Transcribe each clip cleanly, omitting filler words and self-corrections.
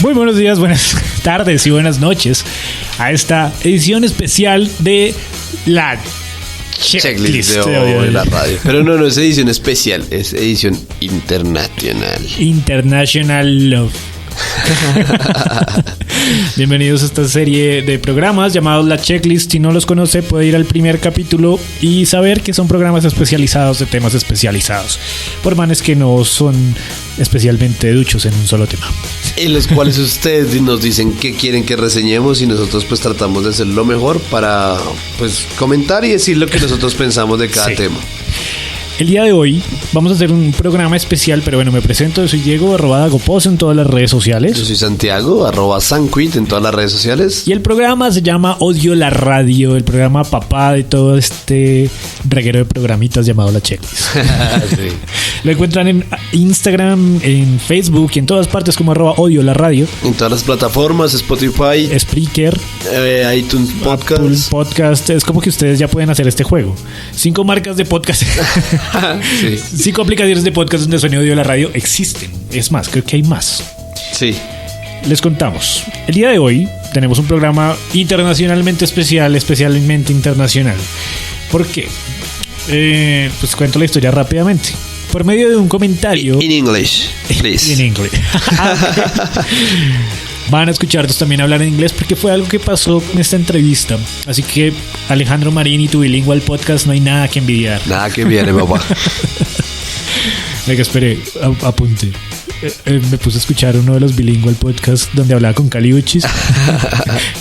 Muy buenos días, buenas tardes y buenas noches a esta edición especial de la checklist de hoy de la radio. Pero no es edición especial, es edición internacional. International Love. Bienvenidos a esta serie de programas llamados La Checklist. Si no los conoce, puede ir al primer capítulo y saber que son programas especializados de temas especializados por manes que no son especialmente duchos en un solo tema, en los cuales ustedes nos dicen qué quieren que reseñemos y nosotros pues tratamos de hacer lo mejor para pues comentar y decir lo que nosotros pensamos de cada tema. El día de hoy vamos a hacer un programa especial, pero bueno, me presento, soy Diego, @Dagopoz en todas las redes sociales. Yo soy Santiago, @Sanquit en todas las redes sociales. Y el programa se llama Odio la Radio, el programa papá de todo este reguero de programitas llamado La Checklist. Sí. Lo encuentran en Instagram, en Facebook y en todas partes como @Odio la Radio. En todas las plataformas, Spotify, Spreaker, iTunes Podcast. Apple Podcast. Es como que ustedes ya pueden hacer este juego. 5 marcas de podcast. Sí. 5 aplicaciones de podcast donde suene Odio la Radio existen. Es más, creo que hay más. Sí. Les contamos. El día de hoy tenemos un programa internacionalmente especial, especialmente internacional. ¿Por qué? Pues cuento la historia rápidamente. Por medio de un comentario. In English, please. In English. Van a escucharnos también hablar en inglés porque fue algo que pasó en esta entrevista. Así que, Alejandro Marín y tu Bilingual Podcast, no hay nada que envidiar. Nada que envidiar, papá. Venga, espere, apunte. Me puse a escuchar uno de los Bilingual Podcasts donde hablaba con Cali Uchis.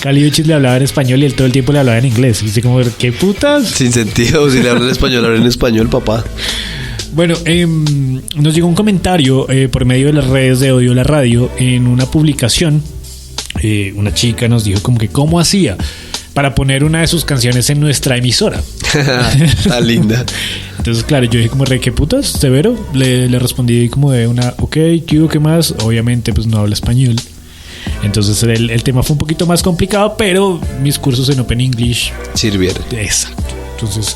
Cali Uchis le hablaba en español y él todo el tiempo le hablaba en inglés. Y así como, ¿qué putas? Sin sentido, si le hablan en español, hablan en español, papá. Bueno, nos llegó un comentario por medio de las redes de Odio la Radio en una publicación. Una chica nos dijo como que cómo hacía para poner una de sus canciones en nuestra emisora. Está linda. Entonces, claro, yo dije como, ¿qué putas? Severo. Le respondí como de una, ok, ¿qué más? Obviamente, pues no habla español. Entonces, el tema fue un poquito más complicado, pero mis cursos en Open English sirvieron. Exacto. Entonces,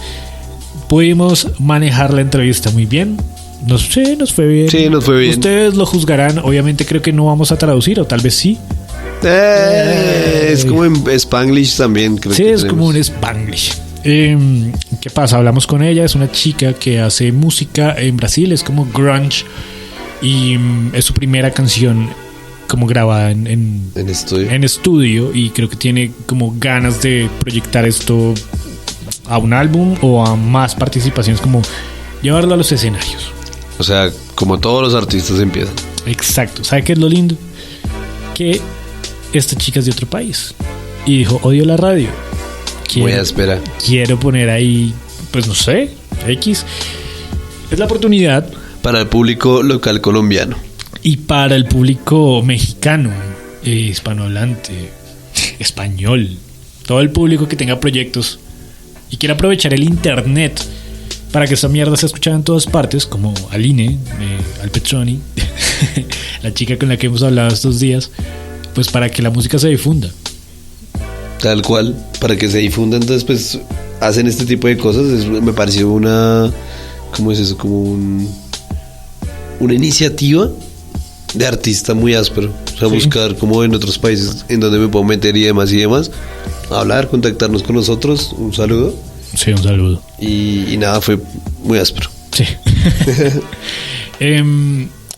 pudimos manejar la entrevista muy bien. Nos fue bien. Sí, nos fue bien. Ustedes lo juzgarán. Obviamente creo que no vamos a traducir, o tal vez sí. Es como en Spanglish también, creo. Sí, es como un Spanglish. ¿Qué pasa? Hablamos con ella. Es una chica que hace música en Brasil. Es como grunge. Y es su primera canción como grabada en estudio. Y creo que tiene como ganas de proyectar esto a un álbum o a más participaciones, como llevarlo a los escenarios. O sea, como todos los artistas empiezan. Exacto. ¿Sabe qué es lo lindo? Que esta chica es de otro país y dijo, odio la radio. Voy a esperar. Quiero poner ahí, pues no sé, X. Es la oportunidad para el público local colombiano y para el público mexicano, hispanohablante, español, todo el público que tenga proyectos y quiere aprovechar el internet para que esta mierda se escuchara en todas partes, como Aline, al Petroni, la chica con la que hemos hablado estos días, pues para que la música se difunda. Tal cual, para que se difunda. Entonces pues hacen este tipo de cosas. Me pareció una, ¿cómo es eso? Como una iniciativa de artista muy áspero. O sea, sí. Buscar como en otros países en donde me puedo meter y demás, hablar, contactarnos con nosotros. Un saludo. Sí, un saludo. Y nada, fue muy áspero. Sí.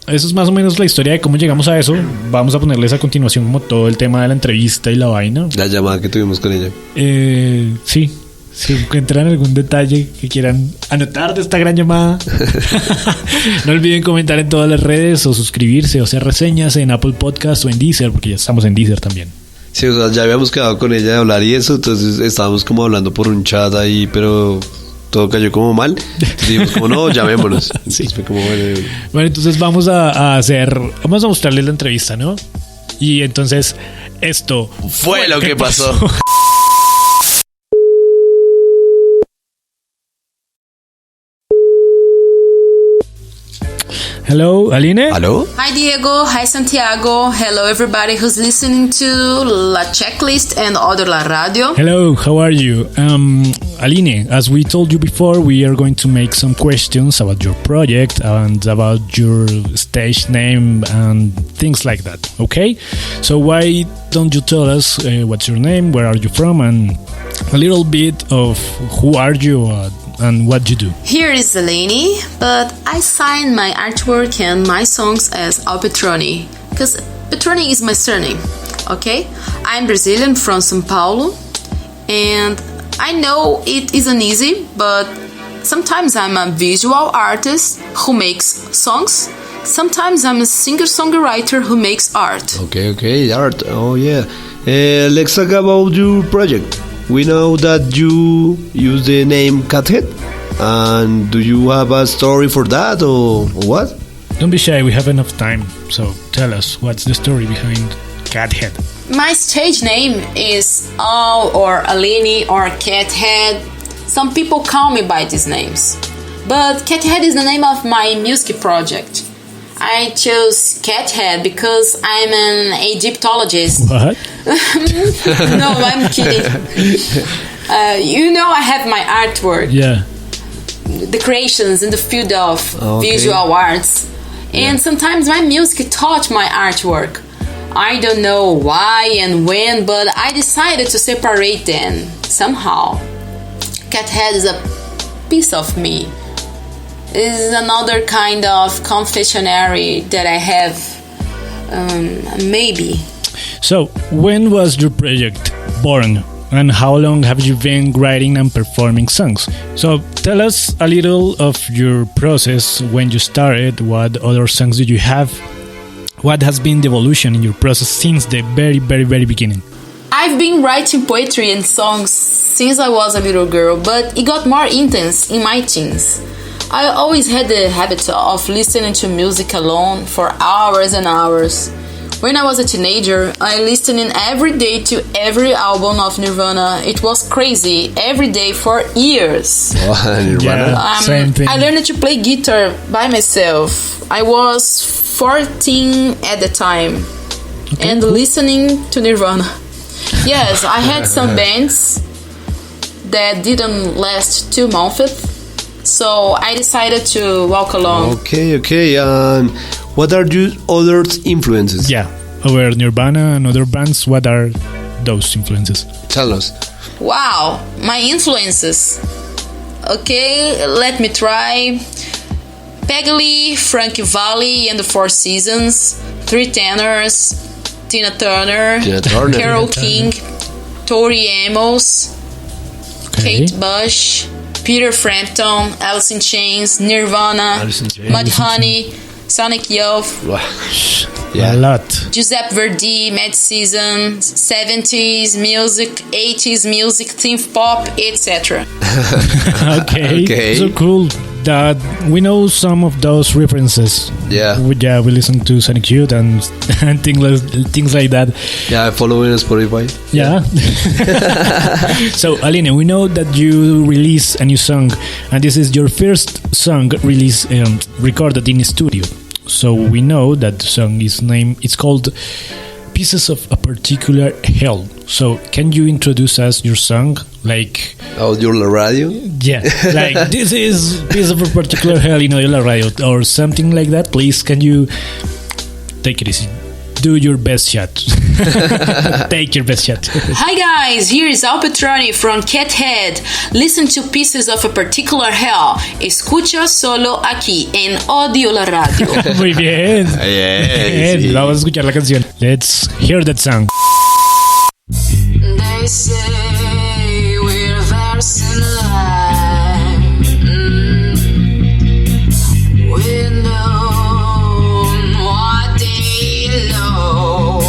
Eso es más o menos la historia de cómo llegamos a eso. Vamos a ponerles a continuación como todo el tema de la entrevista y la vaina. La llamada que tuvimos con ella. Sí. Si encuentran algún detalle que quieran anotar de esta gran llamada, no olviden comentar en todas las redes o suscribirse o hacer reseñas en Apple Podcast o en Deezer, porque ya estamos en Deezer también. Sí, o sea, ya habíamos quedado con ella de hablar y eso, entonces estábamos como hablando por un chat ahí, pero todo cayó como mal. Entonces dijimos como, no, llamémonos. Sí. Fue como, bueno, entonces vamos a mostrarles la entrevista, ¿no? Y entonces esto fue lo que pasó. Hello, Aline. Hello. Hi Diego, hi Santiago, hello everybody who's listening to La Checklist and Other La Radio. Hello, how are you? Aline, as we told you before, we are going to make some questions about your project and about your stage name and things like that, okay? So why don't you tell us what's your name, where are you from, and a little bit of who are you and what you do? Here is Aline, but I sign my artwork and my songs as Petroni, because Petroni is my surname, okay? I'm Brazilian from Sao Paulo, and I know it isn't easy, but sometimes I'm a visual artist who makes songs. Sometimes I'm a singer-songwriter who makes art. Okay, art. Oh, yeah. Let's talk about your project. We know that you use the name Cathead. And do you have a story for that or what? Don't be shy, we have enough time. So tell us, what's the story behind Cathead? My stage name is Al or Aline or Cathead. Some people call me by these names. But Cathead is the name of my music project. I chose Cathead because I'm an Egyptologist. What? No, I'm kidding. I have my artwork. Yeah. The creations in the field of visual arts. And sometimes my music taught my artwork. I don't know why and when, but I decided to separate them somehow. Cathead is a piece of me. Is another kind of confessionary that I have, maybe. So, when was your project born? And how long have you been writing and performing songs? So, tell us a little of your process when you started. What other songs did you have? What has been the evolution in your process since the very, very, very beginning? I've been writing poetry and songs since I was a little girl, but it got more intense in my teens. I always had the habit of listening to music alone for hours and hours. When I was a teenager, I listened every day to every album of Nirvana. It was crazy, every day for years. Nirvana? Yeah, same thing. I learned to play guitar by myself. I was 14 at the time, and listening to Nirvana. Yes, I had some bands that didn't last 2 months. So I decided to walk along. Okay. And what are your other influences? Yeah, over Nirvana and other bands, what are those influences? Tell us. Wow, my influences. Okay, let me try. Peggy Lee, Frankie Valli and the Four Seasons, Three Tenors, Tina Turner, Carole King, Tori Amos, Kate Bush, Peter Frampton, Alice in Chains, Nirvana, Mudhoney, Sonic Youth, A lot. Giuseppe Verdi, Mad Season, 70s music, 80s music, synth pop, etc. Okay. So cool that we know some of those references. Yeah. We listen to Sonic Youth and things like that. Yeah, I follow it on Spotify. Yeah. So, Aline, we know that you release a new song, and this is your first song release recorded in a studio. So we know that the song it's called Pieces of a Particular Hell. So can you introduce us your song? Like your La Radio? Yeah, like this is Piece of a Particular Hell in La Radio or something like that. Please, can you take it easy? Do your best shot. Take your best shot. Hi guys, here is Petroni from Cathead. Listen to Pieces of a Particular Hell. Escucha solo aquí en Odio la Radio. Muy bien. Yeah, sí. Vamos a escuchar la canción. Let's hear that song. They say we're very similar. We know what they know.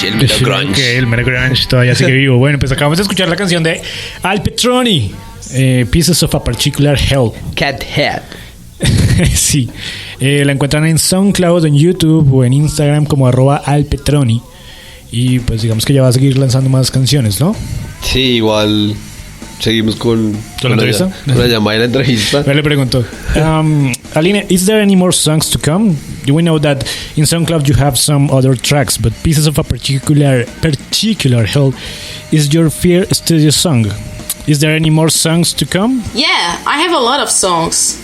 el mero grunge. Ok, el mero grunge todavía sigue vivo. Bueno, pues acabamos de escuchar la canción de Al Petroni, Pieces of a Particular Hell. Cat Head. Sí, la encuentran en SoundCloud, en YouTube o en Instagram como @alpetroni. Y pues digamos que ya va a seguir lanzando más canciones, ¿no? Sí, igual seguimos con la entrevista. Con la llamada de la entrevista. Yo le pregunto, Aline, is there any more songs to come? We know that in SoundCloud you have some other tracks, but Pieces of a Particular Hell is your first studio song. Is there any more songs to come? Yeah, I have a lot of songs.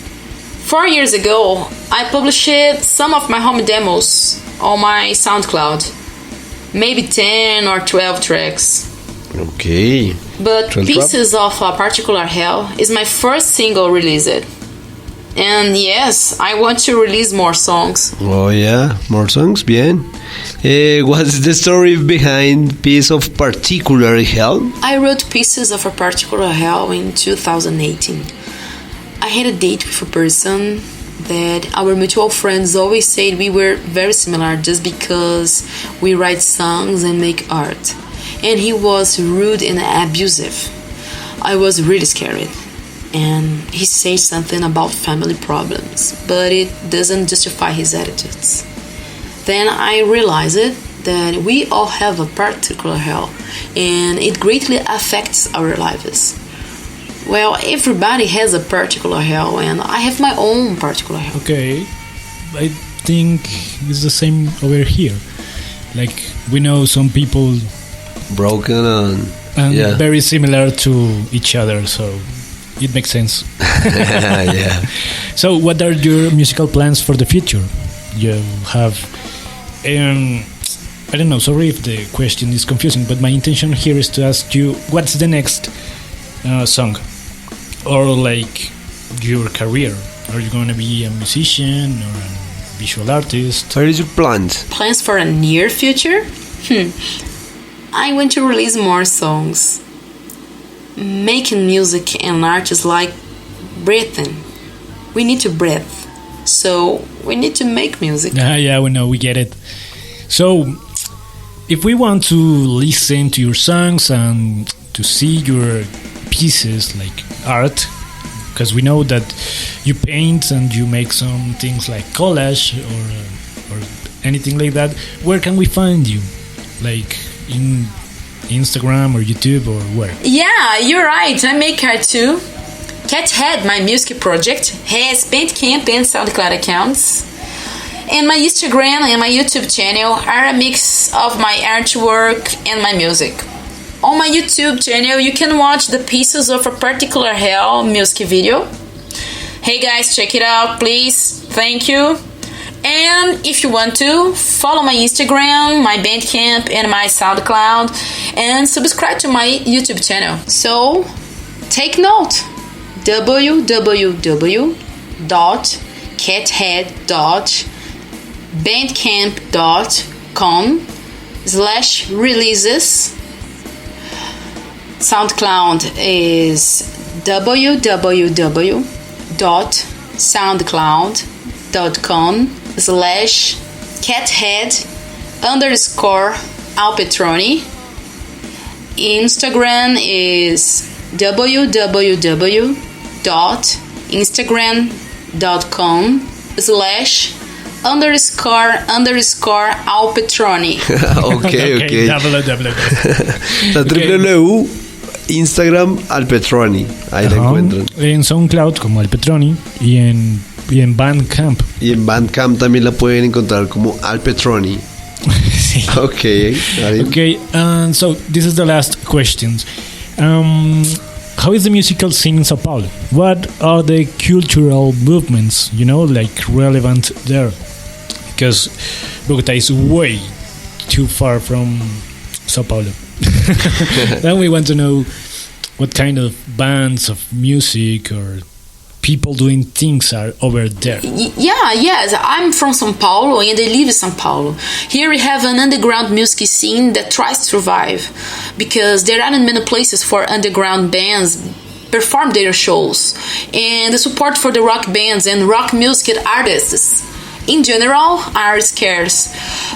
4 years ago, I published some of my home demos on my SoundCloud. Maybe 10 or 12 tracks. Okay. But Pieces of a Particular Hell is my first single released. And yes, I want to release more songs. Oh yeah, more songs, bien. What's the story behind Piece of Particular Hell? I wrote Pieces of a Particular Hell in 2018. I had a date with a person that our mutual friends always said we were very similar just because we write songs and make art. And he was rude and abusive. I was really scared. And he said something about family problems, but it doesn't justify his attitudes. Then I realized that we all have a particular hell, and it greatly affects our lives. Well, everybody has a particular hell, and I have my own particular hell. Okay, I think it's the same over here. Like, we know some people broken and yeah, very similar to each other, so it makes sense. Yeah. So, what are your musical plans for the future? You have, I don't know, sorry if the question is confusing, but my intention here is to ask you, what's the next song? Or like your career? Are you going to be a musician or a visual artist? What is your plans? Plans for a near future? I want to release more songs. Making music and art is like breathing. We need to breathe. So we need to make music. Yeah, we know, we get it. So if we want to listen to your songs and to see your pieces like art, because we know that you paint and you make some things like collage or anything like that, where can we find you? Like in Instagram or YouTube or where? Yeah, you're right. I make art too. Cathead, my music project, has Bandcamp and SoundCloud accounts. And my Instagram and my YouTube channel are a mix of my artwork and my music. On my YouTube channel, you can watch the Pieces of a Particular Hell music video. Hey guys, check it out, please. Thank you. And if you want to, follow my Instagram, my Bandcamp, and my SoundCloud, and subscribe to my YouTube channel. So, take note. www.cathead.bandcamp.com/releases. SoundCloud is www.soundcloud.com/cathead_Petroni. Instagram is www.instagram.com/__Petroni. Okay. La www Instagram al Petroni. Ahí la encuentran. En SoundCloud como al Petroni y en Bandcamp. Y en Bandcamp también la pueden encontrar como al Petroni. Sí. Okay. So this is the last questions. How is the musical scene in Sao Paulo? What are the cultural movements, like relevant there? Because Bogota is way too far from Sao Paulo. Then we want to know what kind of bands of music or people doing things are over there. Yes, I'm from Sao Paulo and I live in Sao Paulo. Here we have an underground music scene that tries to survive because there aren't many places for underground bands perform their shows, and the support for the rock bands and rock music artists in general, are scarce.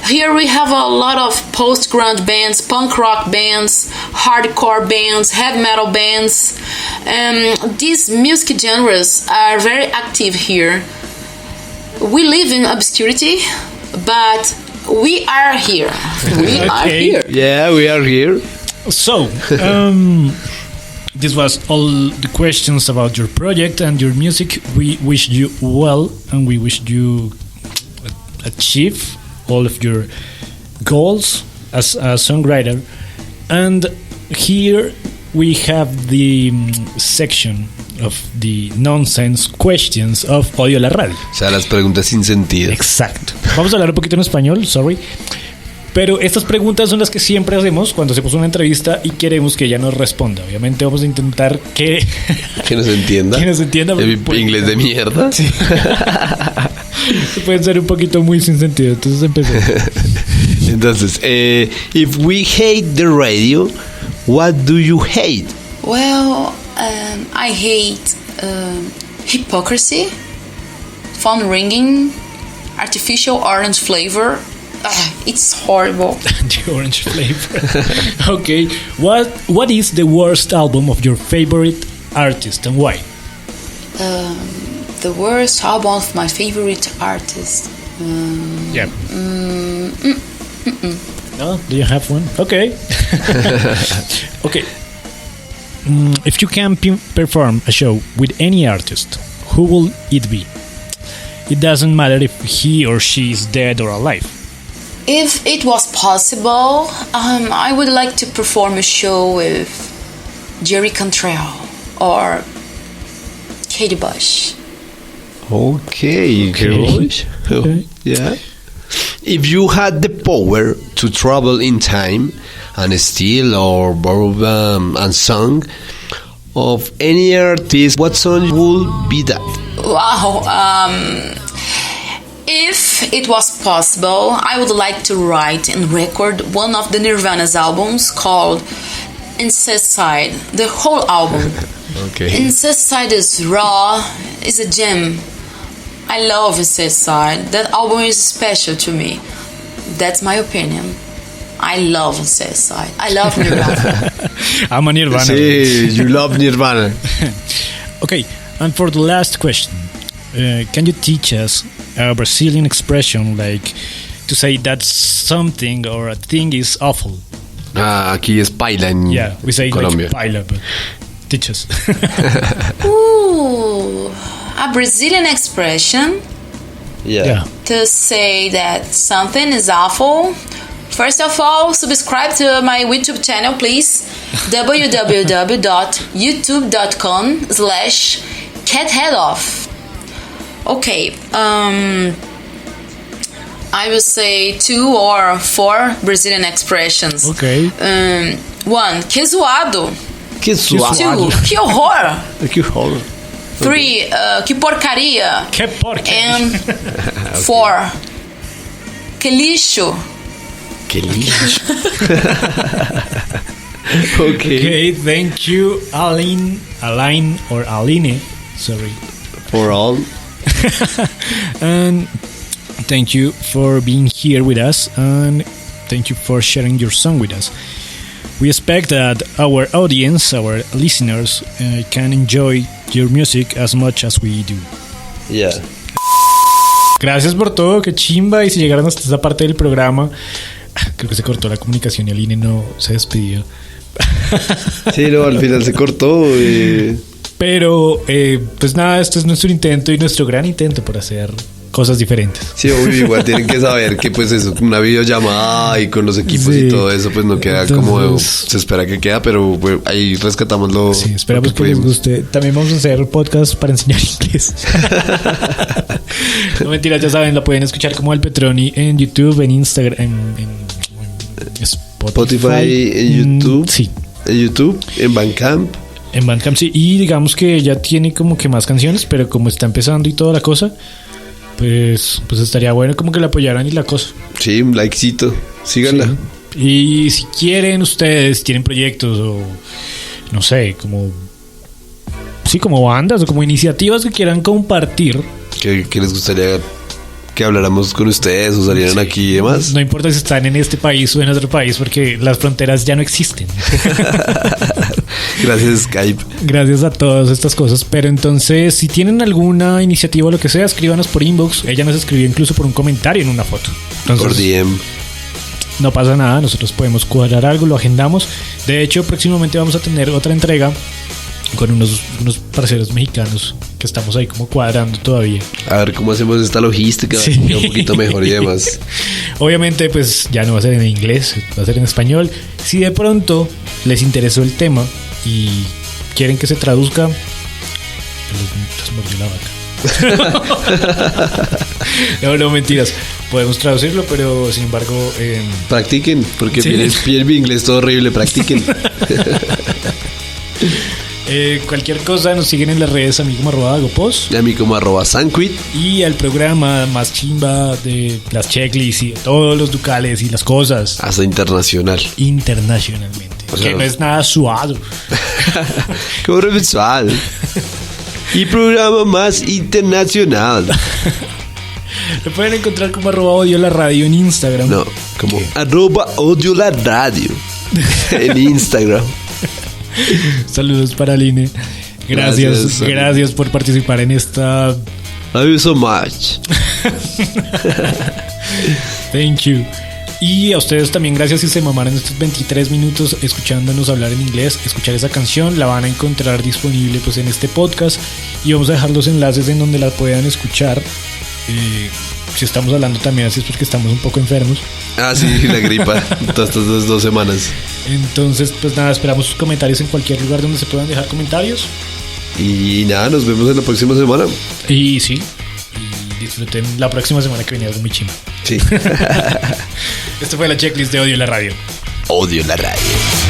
Here we have a lot of post-grunge bands, punk rock bands, hardcore bands, heavy metal bands. These music genres are very active here. We live in obscurity, but we are here. We are here. Yeah, we are here. So, this was all the questions about your project and your music. We wish you well, and we wish you achieve all of your goals as a songwriter. And here we have the section of the nonsense questions of Odio la Radio. O sea, las preguntas sin sentido. Exacto. Vamos a hablar un poquito en español, sorry. Pero estas preguntas son las que siempre hacemos cuando hacemos una entrevista y queremos que ella nos responda. Obviamente vamos a intentar que nos entienda. Que nos entienda. Inglés de mierda. Sí. Pueden ser un poquito muy sin sentido. Entonces empecemos. Entonces, if we hate the radio, what do you hate? Well, I hate hypocrisy, phone ringing, artificial orange flavor. It's horrible. The orange flavor. Okay. What is the worst album of your favorite artist and why? The worst album of my favorite artist. Yeah. No, do you have one? Okay. Okay. If you can perform a show with any artist, who will it be? It doesn't matter if he or she is dead or alive. If it was possible, I would like to perform a show with Javi Quintero or Katie Bush. Okay. Okay. Yeah. If you had the power to travel in time and steal or borrow a song of any artist, what song would be that? Wow. If it was possible, I would like to write and record one of the Nirvana's albums called Incesticide, the whole album. Okay. Incesticide is raw, is a gem. I love Incesticide. That album is special to me. That's my opinion. I love Incesticide. I love Nirvana. I'm a Nirvana. Sí, you love Nirvana. Okay, and for the last question, can you teach us a Brazilian expression like to say that something or a thing is awful? Aquí es paila en we say Colombia. Like paila, but teach us. Ooh, a Brazilian expression Yeah. to say that something is awful. First of all, subscribe to my YouTube channel, please. www.youtube.com/catheadoff. Okay, I will say 2 or 4 Brazilian expressions. Okay. 1, que zoado. Que suave. 2, que horror. Que horror. 3, que porcaria. Que porcaria. And 4, que lixo. Que lixo. Okay. Okay, thank you, Aline, or Aline, sorry. For all. And thank you for being here with us, and thank you for sharing your song with us. We expect that our audience, our listeners, can enjoy your music as much as we do. Yeah. Gracias por todo, qué chimba. Y si llegaron hasta esta parte del programa, creo que se cortó la comunicación y Aline no se despidió. Sí, no, al final se cortó. Pero, pues nada, esto es nuestro intento y nuestro gran intento por hacer cosas diferentes. Sí, obvio, igual tienen que saber que pues eso, una videollamada y con los equipos y todo eso, pues no queda como se espera que queda, pero pues, ahí rescatamos lo. Sí, esperamos lo que les guste. También vamos a hacer podcast para enseñar inglés. No, mentira, ya saben, lo pueden escuchar como el Petroni en YouTube, en Instagram, en Spotify, en YouTube. Sí. En YouTube, en Bandcamp. En Bandcamp, sí. Y digamos que ya tiene como que más canciones, pero como está empezando y toda la cosa, pues estaría bueno como que la apoyaran y la cosa. Sí, un likecito. Síganla. Sí. Y si quieren ustedes, tienen proyectos o no sé, como bandas o como iniciativas que quieran compartir, ¿Qué les gustaría que habláramos con ustedes o salieran aquí y demás. No importa si están en este país o en otro país, porque las fronteras ya no existen. Gracias, Skype. Gracias a todas estas cosas. Pero entonces, si tienen alguna iniciativa o lo que sea, escríbanos por inbox. Ella nos escribió incluso por un comentario en una foto. Entonces, Por DM. no pasa nada, nosotros podemos cuadrar algo, lo agendamos. De hecho, próximamente vamos a tener otra entrega con unos parceros mexicanos que estamos ahí como cuadrando todavía. A ver cómo hacemos esta logística, Sí. un poquito mejor y demás. Obviamente, pues ya no va a ser en inglés, va a ser en español. Si de pronto les interesó el tema y quieren que se traduzca, les mordió la vaca. No, mentiras. Podemos traducirlo, pero sin embargo... Practiquen, porque Sí. viene mi inglés todo horrible, practiquen. Cualquier cosa nos siguen en las redes, a mí como @agopos, Y a mí como @sanquit. y al programa más chimba de las checklists y de todos los ducales y las cosas Hasta internacional. internacionalmente, O sea, que no es nada suado. Como visual. Y programa más internacional. Lo pueden encontrar como @odio la radio en Instagram. No, como @odio la radio en Instagram. Saludos para Aline. Gracias, Gracias por participar en esta. Love you so much. Thank you. Y a ustedes también gracias si se mamaron estos 23 minutos escuchándonos hablar en inglés, escuchar esa canción. La van a encontrar disponible pues en este podcast y vamos a dejar los enlaces en donde la puedan escuchar. Si estamos hablando también así es porque estamos un poco enfermos. Ah, sí, la gripa. Todas estas 2 semanas. Entonces pues nada, esperamos sus comentarios en cualquier lugar donde se puedan dejar comentarios. Y nada, nos vemos en la próxima semana. Y sí, y disfruten la próxima semana que viene algo muy chimba. Sí. Esta fue la checklist de Odio la Radio. Odio la radio.